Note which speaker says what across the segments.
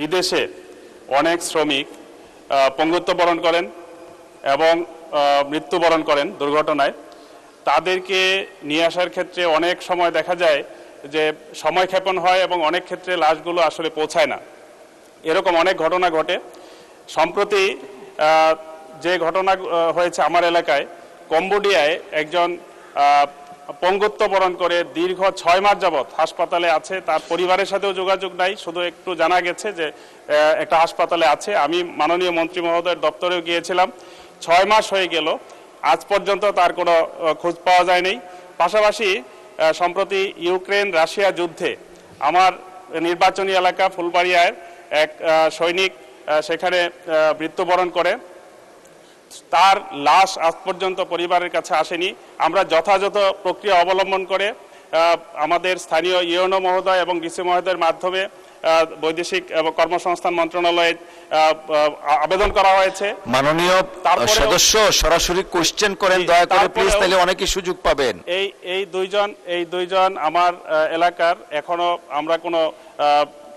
Speaker 1: বিদেশে অনেক শ্রমিক পঙ্গুত্ব বরণ করেন এবং মৃত্যুবরণ করেন দুর্ঘটনায়। তাদেরকে নিয়ে আসার ক্ষেত্রে অনেক সময় দেখা যায় যে সময়ক্ষেপণ হয় এবং অনেক ক্ষেত্রে লাশগুলো আসলে পৌঁছায় না। এরকম অনেক ঘটনা ঘটে। সম্প্রতি যে ঘটনা হয়েছে আমার এলাকায়, কম্বোডিয়ায় একজন পঙ্গুত্ব বরণ করে দীর্ঘ 6 মাস যাবৎ হাসপাতালে আছে। তার পরিবারের সাথেও যোগাযোগ নাই, শুধু একটু জানা গেছে যে একটা হাসপাতালে আছে। আমি মাননীয় মন্ত্রী মহোদয়ের দপ্তরেও গিয়েছিলাম, 6 মাস হয়ে গেল, আজ পর্যন্ত তার কোনো খোঁজ পাওয়া যায়নি। পাশাপাশি সম্প্রতি ইউক্রেন রাশিয়া যুদ্ধে আমার নির্বাচনী এলাকা ফুলবাড়িয়ায় এক সৈনিক সেখানে মৃত্যুবরণ করে, তার লাশ আজ পর্যন্ত পরিবারের কাছে আসেনি। আমরা যথাযথ প্রক্রিয়া অবলম্বন করে আমাদের স্থানীয় ইউএনও মহোদয় এবং ডিসি মহোদয়ের মাধ্যমে বৈদেশিক এবং কর্মসংস্থান মন্ত্রণালয়ে আবেদন করা হয়েছে।
Speaker 2: মাননীয় সদস্য সরাসরি কোশ্চেন করেন দয়া করে প্লিজ, তাহলে অনেকেই সুযোগ পাবেন।
Speaker 1: এই দুইজন আমার এলাকার এখনো আমরা কোনো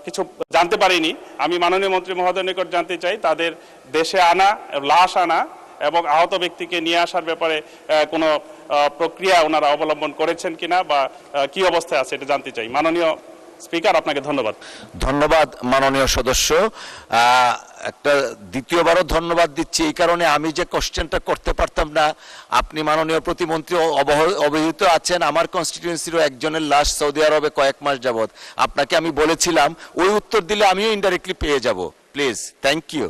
Speaker 1: কিছু জানতে পারিনি। আমি মাননীয় মন্ত্রী মহোদয়ের নিকট জানতে চাই তাদের দেশে আনা, লাশ আনা এবং আহত ব্যক্তিকে নিয়ে আসার ব্যাপারে কোনো প্রক্রিয়া ওনারা অবলম্বন করেছেন কিনা বা কি অবস্থায় আছে এটা জানতে চাই। মাননীয় স্পিকার, আপনাকে ধন্যবাদ।
Speaker 2: ধন্যবাদ মাননীয় সদস্য। একটা দ্বিতীয়বারও ধন্যবাদ দিচ্ছি এই কারণে, আমি যে কোশ্চেনটা করতে পারতাম না, আপনি মাননীয় প্রতিমন্ত্রী অবহিত আছেন আমার কনস্টিটিউয়েন্সিরও একজনের লাশ সৌদি আরবে কয়েক মাস যাবত। আপনাকে আমি বলেছিলাম ওই উত্তর দিলে আমিও ইনডাইরেক্টলি পেয়ে যাব। Please, thank you.